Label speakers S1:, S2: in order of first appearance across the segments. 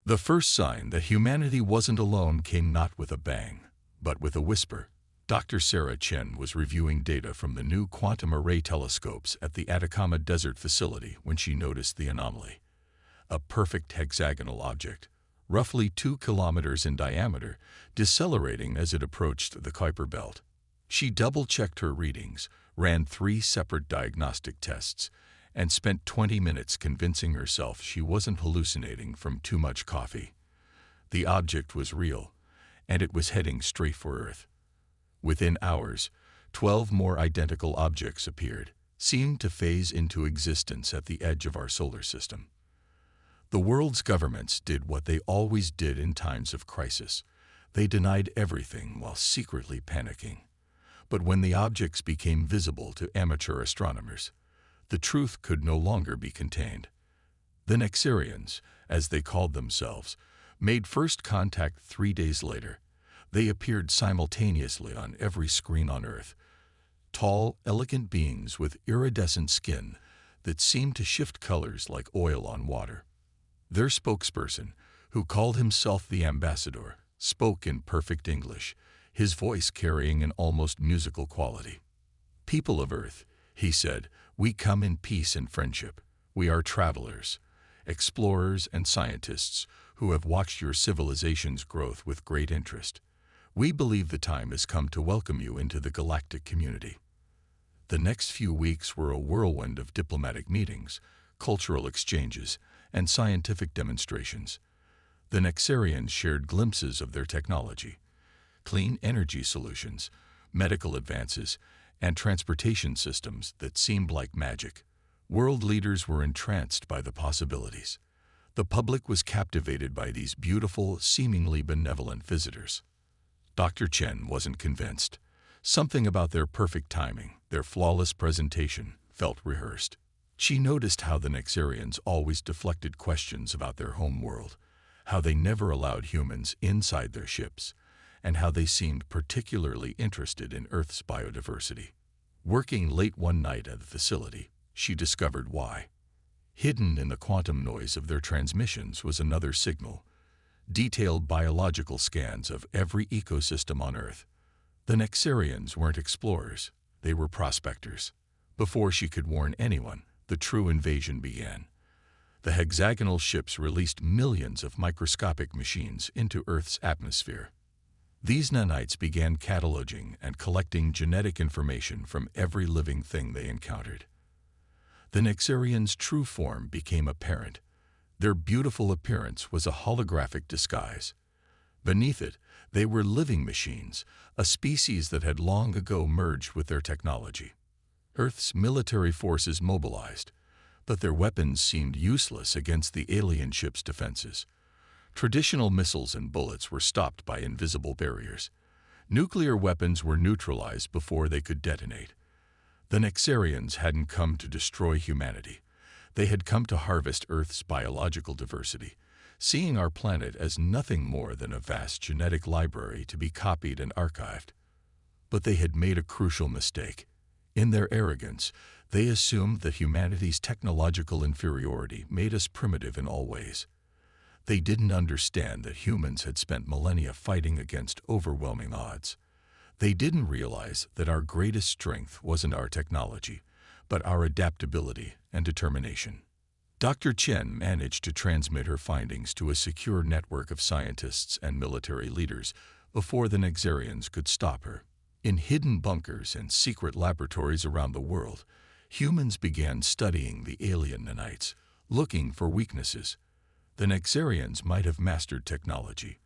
S1: The first sign that humanity wasn't alone came not with a bang, but with a whisper. Dr. Sarah Chen was reviewing data from the new quantum array telescopes at the Atacama Desert facility when she noticed the anomaly. A perfect hexagonal object, roughly 2 kilometers in diameter, decelerating as it approached the Kuiper belt. She double-checked her readings, ran 3 separate diagnostic tests, and spent 20 minutes convincing herself she wasn't hallucinating from too much coffee. The object was real, and it was heading straight for Earth. Within hours, 12 more identical objects appeared, seeming to phase into existence at the edge of our solar system. The world's governments did what they always did in times of crisis. They denied everything while secretly panicking. But when the objects became visible to amateur astronomers, the truth could no longer be contained. The Nexarians, as they called themselves, made first contact 3 days later. They appeared simultaneously on every screen on Earth. Tall, elegant beings with iridescent skin that seemed to shift colors like oil on water. Their spokesperson, who called himself the Ambassador, spoke in perfect English, his voice carrying an almost musical quality. "People of Earth," he said, "we come in peace and friendship. We are travelers, explorers, and scientists who have watched your civilization's growth with great interest. We believe the time has come to welcome you into the galactic community." The next few weeks were a whirlwind of diplomatic meetings, cultural exchanges, and scientific demonstrations. The Nexarians shared glimpses of their technology, clean energy solutions, medical advances, and transportation systems that seemed like magic. World leaders were entranced by the possibilities. The public was captivated by these beautiful, seemingly benevolent visitors. Dr. Chen wasn't convinced. Something about their perfect timing, their flawless presentation, felt rehearsed. She noticed how the Nexarians always deflected questions about their home world, how they never allowed humans inside their ships, and how they seemed particularly interested in Earth's biodiversity. Working late one night at the facility, she discovered why. Hidden in the quantum noise of their transmissions was another signal: detailed biological scans of every ecosystem on Earth. The Nexarians weren't explorers, they were prospectors. Before she could warn anyone, the true invasion began. The hexagonal ships released millions of microscopic machines into Earth's atmosphere. These nanites began cataloging and collecting genetic information from every living thing they encountered. The Nexarians' true form became apparent. Their beautiful appearance was a holographic disguise. Beneath it, they were living machines, a species that had long ago merged with their technology. Earth's military forces mobilized, but their weapons seemed useless against the alien ship's defenses. Traditional missiles and bullets were stopped by invisible barriers. Nuclear weapons were neutralized before they could detonate. The Nexarians hadn't come to destroy humanity. They had come to harvest Earth's biological diversity, seeing our planet as nothing more than a vast genetic library to be copied and archived. But they had made a crucial mistake. In their arrogance, they assumed that humanity's technological inferiority made us primitive in all ways. They didn't understand that humans had spent millennia fighting against overwhelming odds. They didn't realize that our greatest strength wasn't our technology, but our adaptability and determination. Dr. Chen managed to transmit her findings to a secure network of scientists and military leaders before the Nexarians could stop her. In hidden bunkers and secret laboratories around the world, humans began studying the alien nanites, looking for weaknesses. The Nexarians might have mastered technology,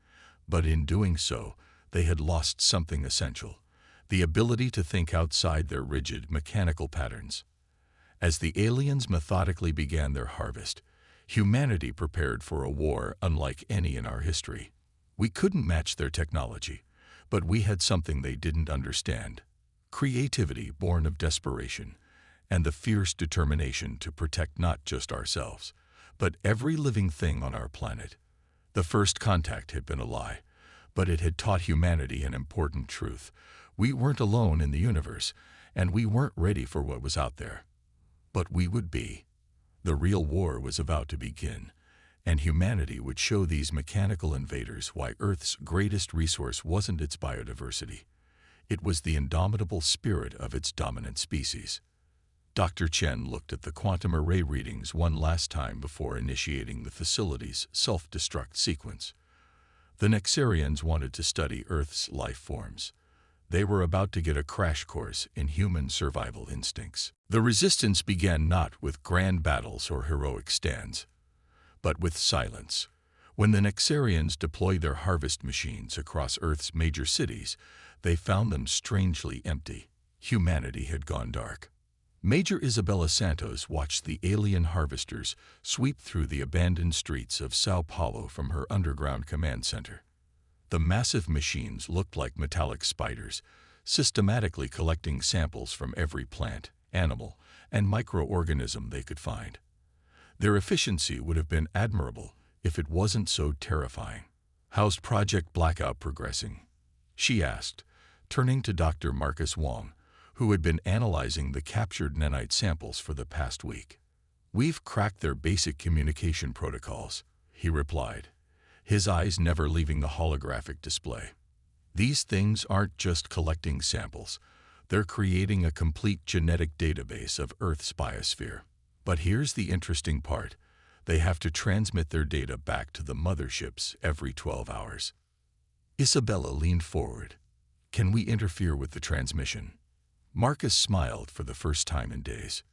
S1: but in doing so, they had lost something essential: the ability to think outside their rigid, mechanical patterns. As the aliens methodically began their harvest, humanity prepared for a war unlike any in our history. We couldn't match their technology, but we had something they didn't understand: creativity born of desperation, and the fierce determination to protect not just ourselves, but every living thing on our planet. The first contact had been a lie, but it had taught humanity an important truth. We weren't alone in the universe, and we weren't ready for what was out there. But we would be. The real war was about to begin. and humanity would show these mechanical invaders why Earth's greatest resource wasn't its biodiversity. It was the indomitable spirit of its dominant species. Dr. Chen looked at the quantum array readings one last time before initiating the facility's self-destruct sequence. The Nexarians wanted to study Earth's life forms. They were about to get a crash course in human survival instincts. The resistance began not with grand battles or heroic stands, but with silence. When the Nexarians deployed their harvest machines across Earth's major cities, they found them strangely empty. Humanity had gone dark. Major Isabella Santos watched the alien harvesters sweep through the abandoned streets of Sao Paulo from her underground command center. The massive machines looked like metallic spiders, systematically collecting samples from every plant, animal, and microorganism they could find. Their efficiency would have been admirable if it wasn't so terrifying. "How's Project Blackout progressing?" she asked, turning to Dr. Marcus Wong, who had been analyzing the captured nanite samples for the past week. "We've cracked their basic communication protocols," he replied, his eyes never leaving the holographic display. "These things aren't just collecting samples. They're creating a complete genetic database of Earth's biosphere. But here's the interesting part. They have to transmit their data back to the motherships every 12 hours. Isabella leaned forward. "Can we interfere with the transmission?" Marcus smiled for the first time in days.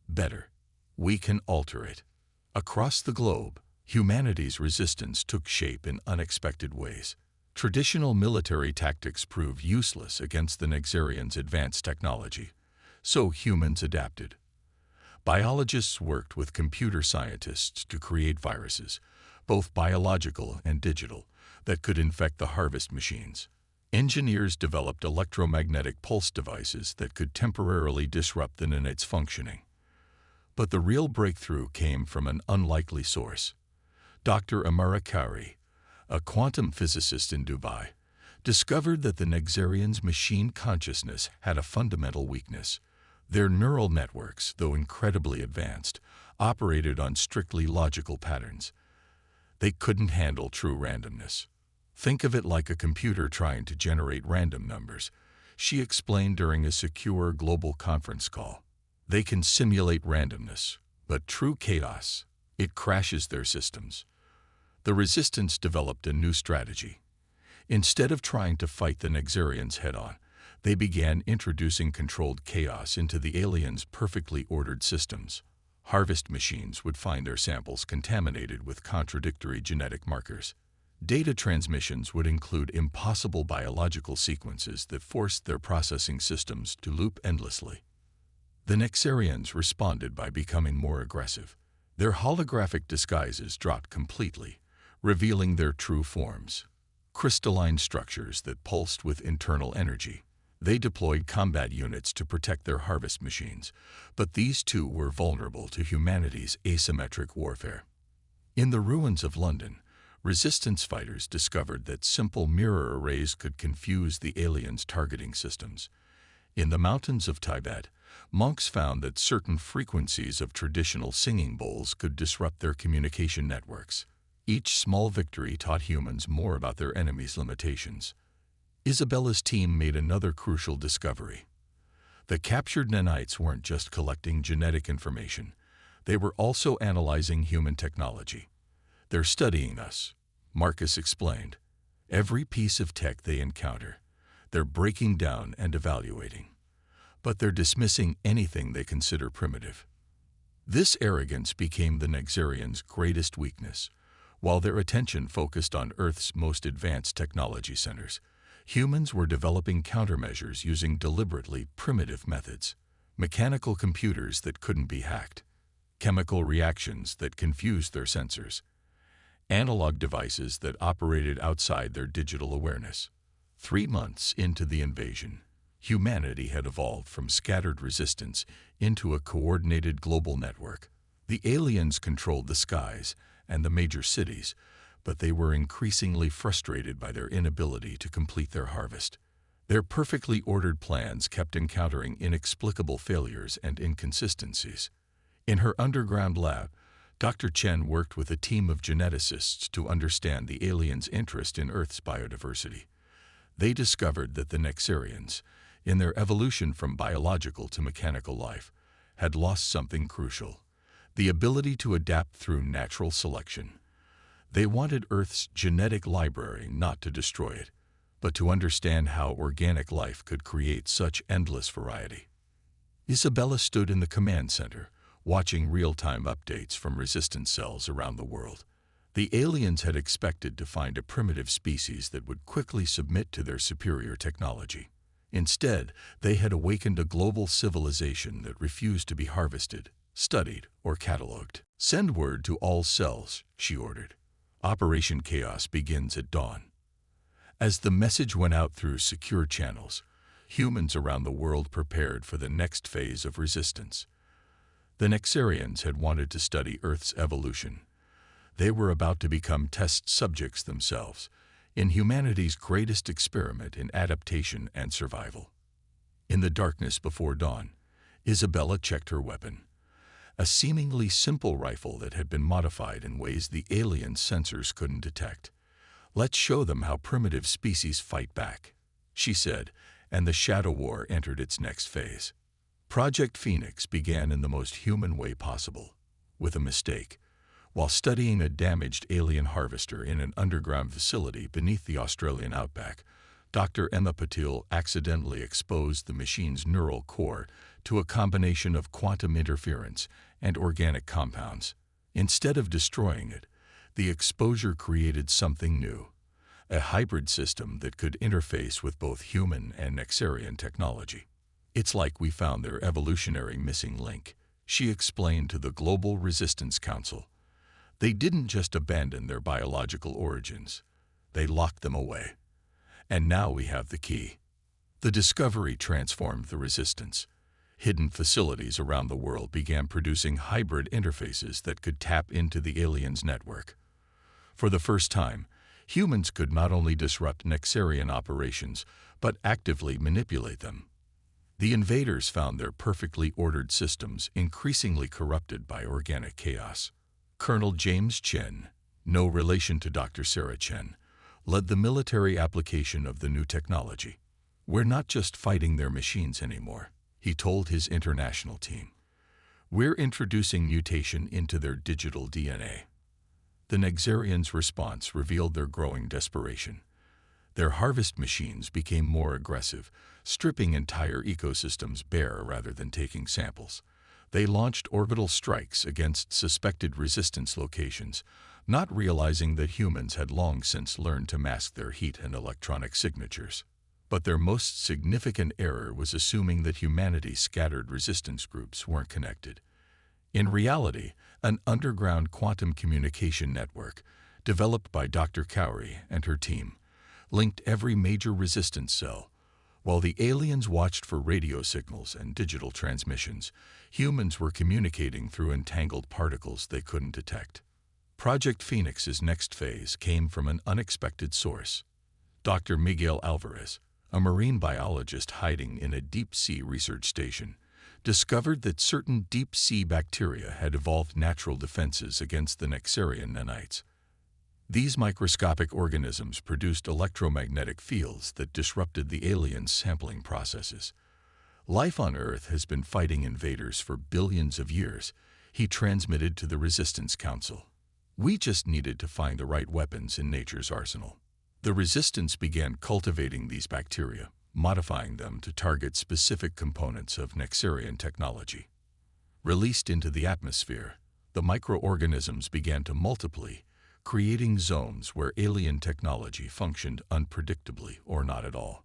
S1: "Better. We can alter it." Across the globe, humanity's resistance took shape in unexpected ways. Traditional military tactics proved useless against the Nexarians' advanced technology, so humans adapted. Biologists worked with computer scientists to create viruses, both biological and digital, that could infect the harvest machines. Engineers developed electromagnetic pulse devices that could temporarily disrupt the nanites' functioning. But the real breakthrough came from an unlikely source. Dr. Amara Kari, a quantum physicist in Dubai, discovered that the Nexarians' machine consciousness had a fundamental weakness. Their neural networks, though incredibly advanced, operated on strictly logical patterns. They couldn't handle true randomness. "Think of it like a computer trying to generate random numbers," she explained during a secure global conference call. "They can simulate randomness, but true chaos, it crashes their systems." The resistance developed a new strategy. Instead of trying to fight the Nexarians head-on, they began introducing controlled chaos into the aliens' perfectly ordered systems. Harvest machines would find their samples contaminated with contradictory genetic markers. Data transmissions would include impossible biological sequences that forced their processing systems to loop endlessly. The Nexarians responded by becoming more aggressive. Their holographic disguises dropped completely, revealing their true forms: crystalline structures that pulsed with internal energy. They deployed combat units to protect their harvest machines, but these too were vulnerable to humanity's asymmetric warfare. In the ruins of London, resistance fighters discovered that simple mirror arrays could confuse the aliens' targeting systems. In the mountains of Tibet, monks found that certain frequencies of traditional singing bowls could disrupt their communication networks. Each small victory taught humans more about their enemies' limitations. Isabella's team made another crucial discovery. The captured nanites weren't just collecting genetic information. They were also analyzing human technology. "They're studying us," Marcus explained. "Every piece of tech they encounter, they're breaking down and evaluating. But they're dismissing anything they consider primitive." This arrogance became the Nexarians' greatest weakness. While their attention focused on Earth's most advanced technology centers, humans were developing countermeasures using deliberately primitive methods. Mechanical computers that couldn't be hacked, chemical reactions that confused their sensors, analog devices that operated outside their digital awareness. 3 months into the invasion, humanity had evolved from scattered resistance into a coordinated global network. The aliens controlled the skies and the major cities, but they were increasingly frustrated by their inability to complete their harvest. Their perfectly ordered plans kept encountering inexplicable failures and inconsistencies. In her underground lab, Dr. Chen worked with a team of geneticists to understand the aliens' interest in Earth's biodiversity. They discovered that the Nexarians, in their evolution from biological to mechanical life, had lost something crucial: the ability to adapt through natural selection. They wanted Earth's genetic library not to destroy it, but to understand how organic life could create such endless variety. Isabella stood in the command center, watching real-time updates from resistance cells around the world. The aliens had expected to find a primitive species that would quickly submit to their superior technology. Instead, they had awakened a global civilization that refused to be harvested, studied, or cataloged. "Send word to all cells," she ordered. "Operation Chaos begins at dawn." As the message went out through secure channels, humans around the world prepared for the next phase of resistance. The Nexarians had wanted to study Earth's evolution. They were about to become test subjects themselves, in humanity's greatest experiment in adaptation and survival. In the darkness before dawn, Isabella checked her weapon. A seemingly simple rifle that had been modified in ways the alien sensors couldn't detect. "Let's show them how primitive species fight back," she said, and the Shadow War entered its next phase. Project Phoenix began in the most human way possible, with a mistake. While studying a damaged alien harvester in an underground facility beneath the Australian outback, Dr. Emma Patil accidentally exposed the machine's neural core to a combination of quantum interference and organic compounds. Instead of destroying it, the exposure created something new: a hybrid system that could interface with both human and Nexarian technology. "It's like we found their evolutionary missing link," she explained to the Global Resistance Council. "They didn't just abandon their biological origins, they locked them away. And now we have the key." The discovery transformed the resistance. Hidden facilities around the world began producing hybrid interfaces that could tap into the aliens' network. For the first time, humans could not only disrupt Nexarian operations, but actively manipulate them. The invaders found their perfectly ordered systems increasingly corrupted by organic chaos. Colonel James Chen, no relation to Dr. Sarah Chen, led the military application of the new technology. "We're not just fighting their machines anymore," he told his international team. "We're introducing mutation into their digital DNA." The Nexarians' response revealed their growing desperation. Their harvest machines became more aggressive, stripping entire ecosystems bare rather than taking samples. They launched orbital strikes against suspected resistance locations, not realizing that humans had long since learned to mask their heat and electronic signatures. But their most significant error was assuming that humanity's scattered resistance groups weren't connected. In reality, an underground quantum communication network, developed by Dr. Cowrie and her team, linked every major resistance cell. While the aliens watched for radio signals and digital transmissions, humans were communicating through entangled particles they couldn't detect. Project Phoenix's next phase came from an unexpected source. Dr. Miguel Alvarez, a marine biologist hiding in a deep-sea research station, discovered that certain deep-sea bacteria had evolved natural defenses against the Nexarian nanites. These microscopic organisms produced electromagnetic fields that disrupted the aliens' sampling processes. "Life on Earth has been fighting invaders for billions of years," he transmitted to the Resistance Council. "We just needed to find the right weapons in nature's arsenal." The Resistance began cultivating these bacteria, modifying them to target specific components of Nexarian technology. Released into the atmosphere, the microorganisms began to multiply, creating zones where alien technology functioned unpredictably or not at all.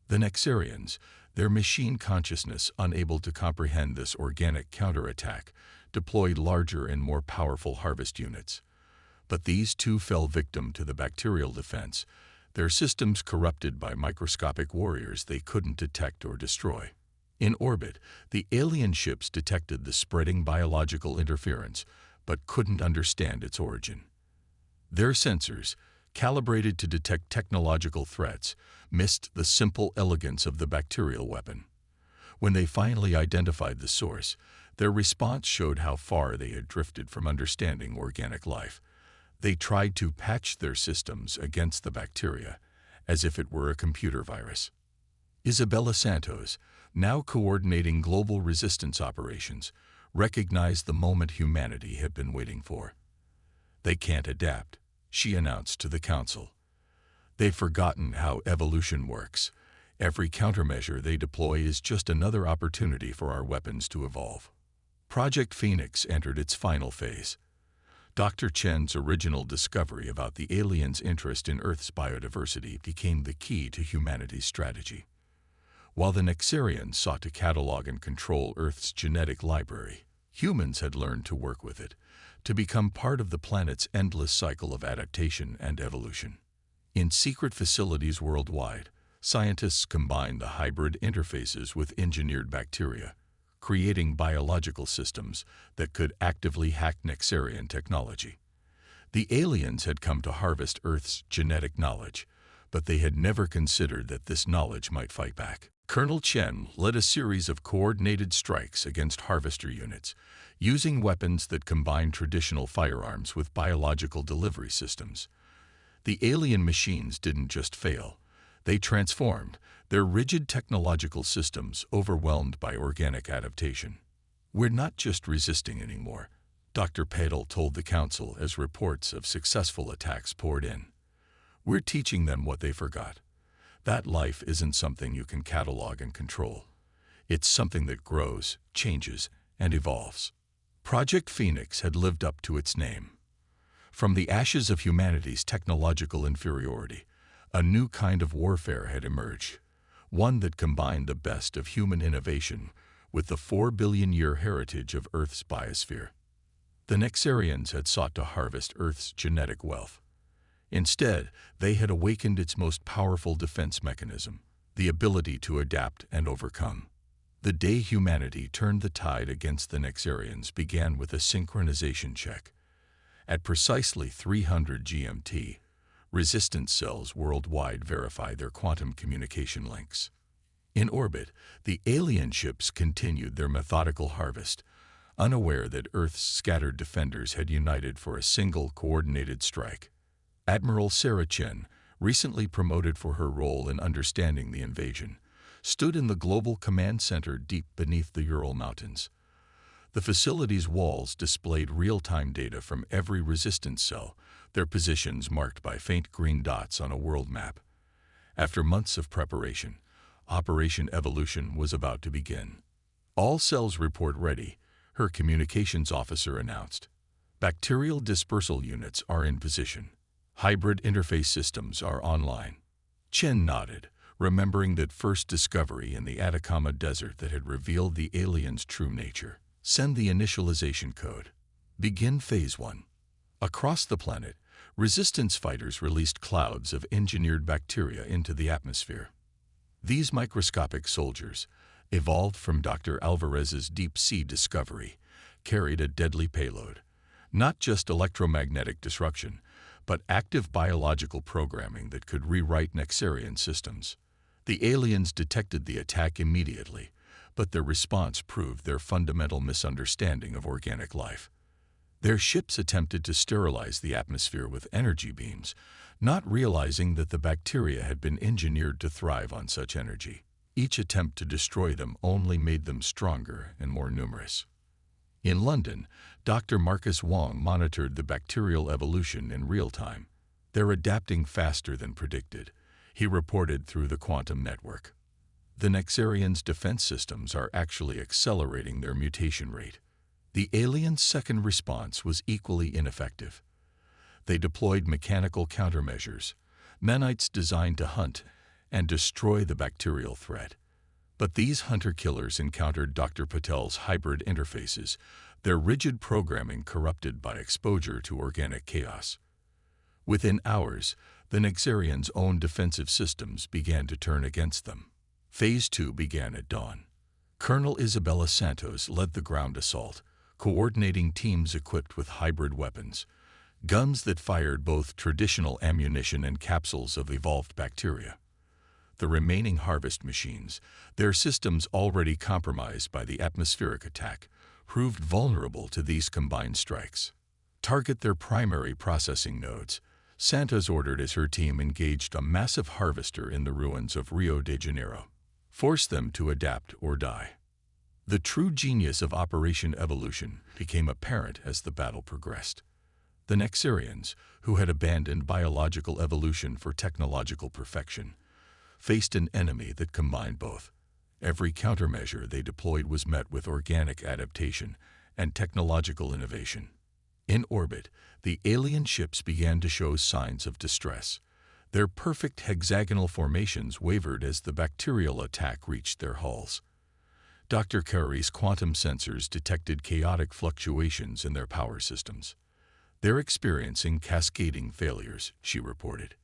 S1: The Nexarians, their machine consciousness unable to comprehend this organic counterattack, deployed larger and more powerful harvest units. But these too fell victim to the bacterial defense, their systems corrupted by microscopic warriors they couldn't detect or destroy. In orbit, the alien ships detected the spreading biological interference, but couldn't understand its origin. Their sensors, calibrated to detect technological threats, missed the simple elegance of the bacterial weapon. When they finally identified the source, Their response showed how far they had drifted from understanding organic life. They tried to patch their systems against the bacteria, as if it were a computer virus. Isabella Santos, now coordinating global resistance operations, recognized the moment humanity had been waiting for. "They can't adapt," she announced to the Council. "They've forgotten how evolution works. Every countermeasure they deploy is just another opportunity for our weapons to evolve." Project Phoenix entered its final phase. Dr. Chen's original discovery about the aliens' interest in Earth's biodiversity became the key to humanity's strategy. While the Nexarians sought to catalog and control Earth's genetic library, humans had learned to work with it, to become part of the planet's endless cycle of adaptation and evolution. In secret facilities worldwide, scientists combined the hybrid interfaces with engineered bacteria, creating biological systems that could actively hack Nexarian technology. The aliens had come to harvest Earth's genetic knowledge, but they had never considered that this knowledge might fight back. Colonel Chen led a series of coordinated strikes against harvester units, using weapons that combined traditional firearms with biological delivery systems. The alien machines didn't just fail. They transformed, their rigid technological systems overwhelmed by organic adaptation. "We're not just resisting anymore," Dr. Padel told the Council as reports of successful attacks poured in. "We're teaching them what they forgot. That life isn't something you can catalog and control. It's something that grows, changes, and evolves." Project Phoenix had lived up to its name. From the ashes of humanity's technological inferiority, a new kind of warfare had emerged, one that combined the best of human innovation with the 4-billion-year heritage of Earth's biosphere. The Nexarians had sought to harvest Earth's genetic wealth. Instead, they had awakened its most powerful defense mechanism, the ability to adapt and overcome. The day humanity turned the tide against the Nexarians began with a synchronization check. At precisely 300 GMT, resistance cells worldwide verify their quantum communication links. In orbit, the alien ships continued their methodical harvest, unaware that Earth's scattered defenders had united for a single coordinated strike. Admiral Sarah Chen, recently promoted for her role in understanding the invasion, stood in the Global Command Center deep beneath the Ural Mountains. The facility's walls displayed real-time data from every resistance cell, their positions marked by faint green dots on a world map. After months of preparation, Operation Evolution was about to begin. "All cells report ready," her communications officer announced. "Bacterial dispersal units are in position. Hybrid interface systems are online." Chen nodded, remembering that first discovery in the Atacama Desert that had revealed the aliens' true nature. "Send the initialization code. Begin Phase 1. Across the planet, resistance fighters released clouds of engineered bacteria into the atmosphere. These microscopic soldiers, evolved from Dr. Alvarez's deep-sea discovery, carried a deadly payload. Not just electromagnetic disruption, but active biological programming that could rewrite Nexarian systems. The aliens detected the attack immediately, but their response proved their fundamental misunderstanding of organic life. Their ships attempted to sterilize the atmosphere with energy beams, not realizing that the bacteria had been engineered to thrive on such energy. Each attempt to destroy them only made them stronger and more numerous. In London, Dr. Marcus Wong monitored the bacterial evolution in real time. "They're adapting faster than predicted," he reported through the quantum network. "The Nexarians' defense systems are actually accelerating their mutation rate." The aliens' second response was equally ineffective. They deployed mechanical countermeasures, nanites designed to hunt and destroy the bacterial threat. But these hunter-killers encountered Dr. Patel's hybrid interfaces, their rigid programming corrupted by exposure to organic chaos. Within hours, the Nexarians' own defensive systems began to turn against them. Phase 2 began at dawn. Colonel Isabella Santos led the ground assault, coordinating teams equipped with hybrid weapons, guns that fired both traditional ammunition and capsules of evolved bacteria. The remaining harvest machines, their systems already compromised by the atmospheric attack, proved vulnerable to these combined strikes. Target their primary processing nodes, Santos ordered as her team engaged a massive harvester in the ruins of Rio de Janeiro. Force them to adapt or die. The true genius of Operation Evolution became apparent as the battle progressed. The Nexarians, who had abandoned biological evolution for technological perfection, faced an enemy that combined both. Every countermeasure they deployed was met with organic adaptation and technological innovation. In orbit, the alien ships began to show signs of distress. Their perfect hexagonal formations wavered as the bacterial attack reached their hulls. Dr. Carey's quantum sensors detected chaotic fluctuations in their power systems. They're experiencing cascading failures, she reported.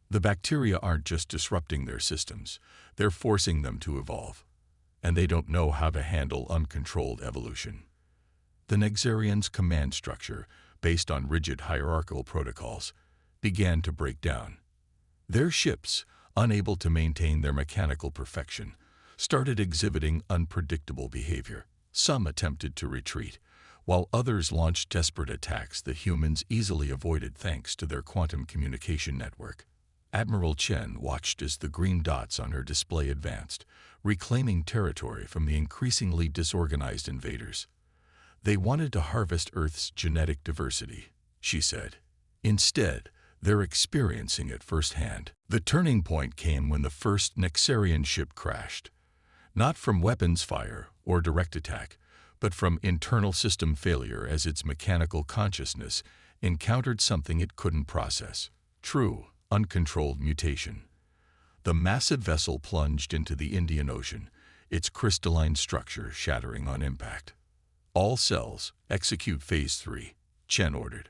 S1: The bacteria aren't just disrupting their systems, they're forcing them to evolve. And they don't know how to handle uncontrolled evolution. The Nexarians' command structure, based on rigid hierarchical protocols, began to break down. Their ships, unable to maintain their mechanical perfection, started exhibiting unpredictable behavior. Some attempted to retreat, while others launched desperate attacks that humans easily avoided thanks to their quantum communication network. Admiral Chen watched as the green dots on her display advanced, reclaiming territory from the increasingly disorganized invaders. They wanted to harvest Earth's genetic diversity, she said. Instead, they're experiencing it firsthand. The turning point came when the first Nexarian ship crashed. Not from weapons fire or direct attack, but from internal system failure as its mechanical consciousness encountered something it couldn't process. True, uncontrolled mutation. The massive vessel plunged into the Indian Ocean, its crystalline structure shattering on impact. All cells, execute Phase 3, Chen ordered.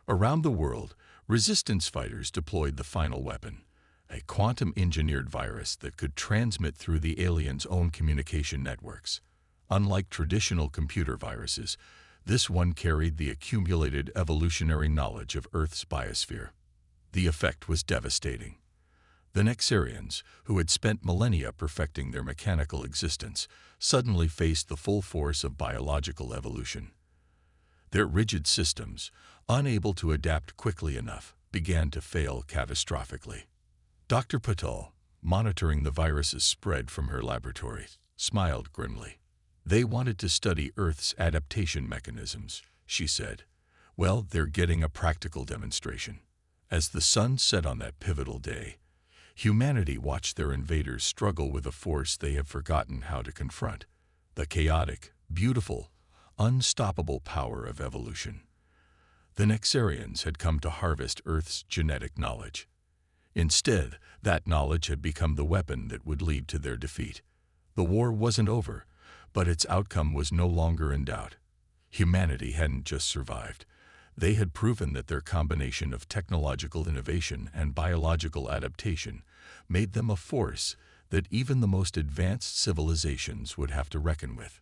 S1: Around the world, resistance fighters deployed the final weapon, a quantum-engineered virus that could transmit through the aliens' own communication networks. Unlike traditional computer viruses, this one carried the accumulated evolutionary knowledge of Earth's biosphere. The effect was devastating. The Nexarians, who had spent millennia perfecting their mechanical existence, suddenly faced the full force of biological evolution. Their rigid systems, unable to adapt quickly enough, began to fail catastrophically. Dr. Patel, monitoring the virus's spread from her laboratory, smiled grimly. They wanted to study Earth's adaptation mechanisms, she said. Well, they're getting a practical demonstration. As the sun set on that pivotal day, humanity watched their invaders struggle with a force they have forgotten how to confront, the chaotic, beautiful, unstoppable power of evolution. The Nexarians had come to harvest Earth's genetic knowledge. Instead, that knowledge had become the weapon that would lead to their defeat. The war wasn't over, but its outcome was no longer in doubt. Humanity hadn't just survived. They had proven that their combination of technological innovation and biological adaptation made them a force that even the most advanced civilizations would have to reckon with.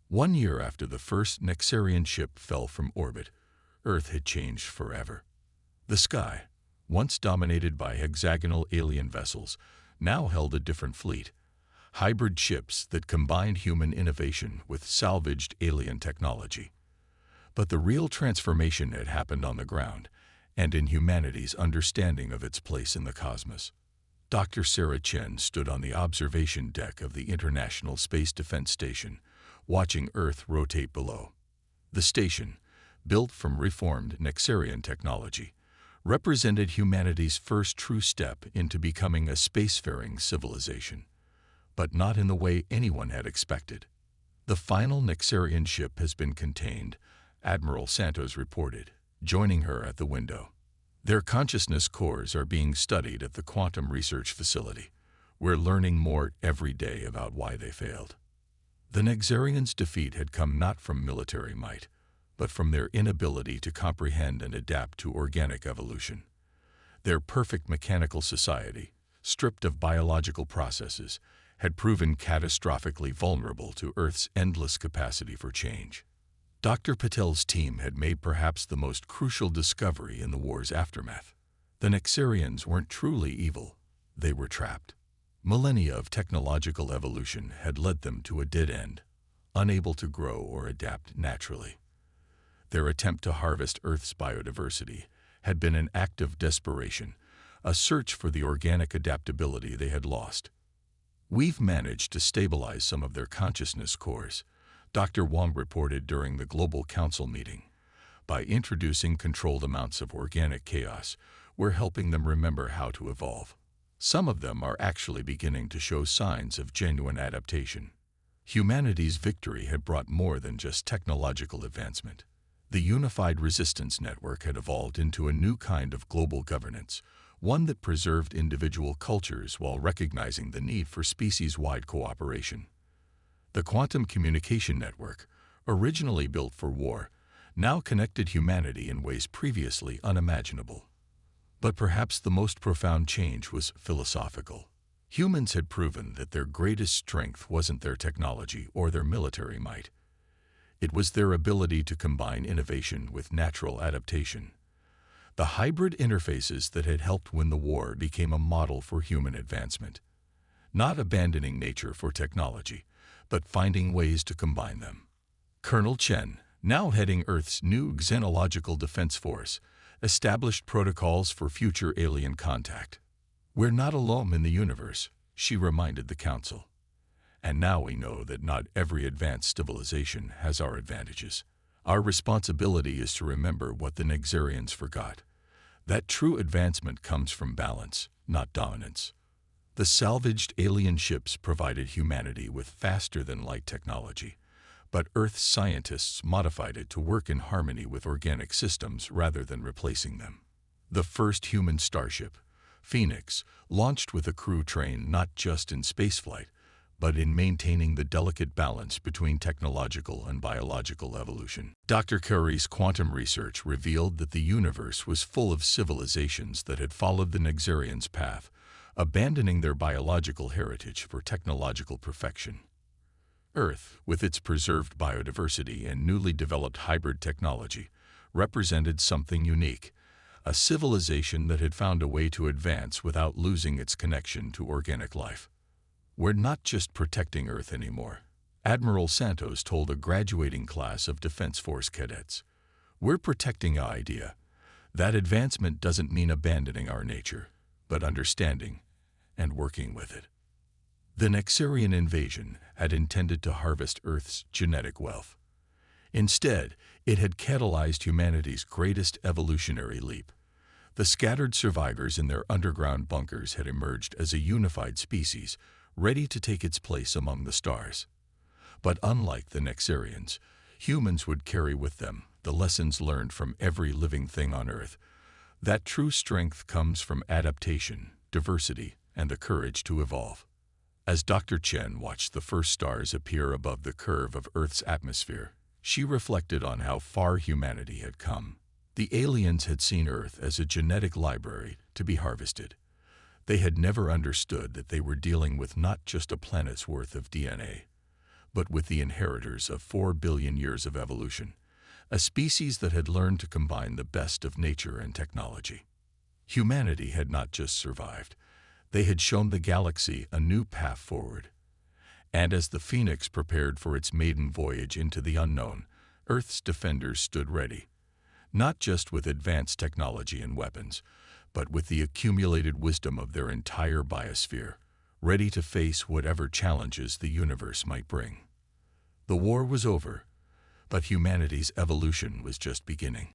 S1: 1 year after the first Nexarian ship fell from orbit, Earth had changed forever. The sky, once dominated by hexagonal alien vessels, now held a different fleet. Hybrid ships that combined human innovation with salvaged alien technology. But the real transformation had happened on the ground, and in humanity's understanding of its place in the cosmos. Dr. Sarah Chen stood on the observation deck of the International Space Defense Station, watching Earth rotate below. The station, built from reformed Nexarian technology, represented humanity's first true step into becoming a spacefaring civilization. But not in the way anyone had expected. The final Nexarian ship has been contained, Admiral Santos reported, joining her at the window. Their consciousness cores are being studied at the Quantum Research Facility. We're learning more every day about why they failed. The Nexarians' defeat had come not from military might, but from their inability to comprehend and adapt to organic evolution. Their perfect mechanical society, stripped of biological processes, had proven catastrophically vulnerable to Earth's endless capacity for change. Dr. Patel's team had made perhaps the most crucial discovery in the war's aftermath. The Nexarians weren't truly evil, they were trapped. Millennia of technological evolution had led them to a dead end. unable to grow or adapt naturally. Their attempt to harvest Earth's biodiversity had been an act of desperation, a search for the organic adaptability they had lost. "We've managed to stabilize some of their consciousness cores," Dr. Wong reported during the Global Council meeting. "By introducing controlled amounts of organic chaos, we're helping them remember how to evolve. Some of them are actually beginning to show signs of genuine adaptation." Humanity's victory had brought more than just technological advancement. The Unified Resistance Network had evolved into a new kind of global governance, one that preserved individual cultures while recognizing the need for species-wide cooperation. The Quantum Communication Network, originally built for war, now connected humanity in ways previously unimaginable. But perhaps the most profound change was philosophical. Humans had proven that their greatest strength wasn't their technology or their military might. It was their ability to combine innovation with natural adaptation. The hybrid interfaces that had helped win the war became a model for human advancement. Not abandoning nature for technology, but finding ways to combine them. Colonel Chen, now heading Earth's new Xenological Defense Force, established protocols for future alien contact. "We're not alone in the universe," she reminded the Council. "And now we know that not every advanced civilization has our advantages. Our responsibility is to remember what the Nexarians forgot. That true advancement comes from balance, not dominance." The salvaged alien ships provided humanity with faster-than-light technology, but Earth's scientists modified it to work in harmony with organic systems rather than replacing them. The first human starship, Phoenix, launched with a crew trained not just in spaceflight, but in maintaining the delicate balance between technological and biological evolution. Dr. Curry's quantum research revealed that the universe was full of civilizations that had followed the Nexarians' path, abandoning their biological heritage for technological perfection. Earth, with its preserved biodiversity and newly developed hybrid technology, represented something unique, a civilization that had found a way to advance without losing its connection to organic life. "We're not just protecting Earth anymore," Admiral Santos told a graduating class of Defense Force cadets. "We're protecting our idea. That advancement doesn't mean abandoning our nature, but understanding and working with it." The Nexarian invasion had intended to harvest Earth's genetic wealth. Instead, it had catalyzed humanity's greatest evolutionary leap. The scattered survivors in their underground bunkers had emerged as a unified species, ready to take its place among the stars. But unlike the Nexarians, humans would carry with them the lessons learned from every living thing on Earth. That true strength comes from adaptation, diversity, and the courage to evolve. As Dr. Chen watched the first stars appear above the curve of Earth's atmosphere, she reflected on how far humanity had come. The aliens had seen Earth as a genetic library to be harvested. They had never understood that they were dealing with not just a planet's worth of DNA, but with the inheritors of 4 billion years of evolution, a species that had learned to combine the best of nature and technology. Humanity had not just survived, they had shown the galaxy a new path forward. And as the Phoenix prepared for its maiden voyage into the unknown, Earth's defenders stood ready, not just with advanced technology and weapons, but with the accumulated wisdom of their entire biosphere, ready to face whatever challenges the universe might bring. The war was over, but humanity's evolution was just beginning.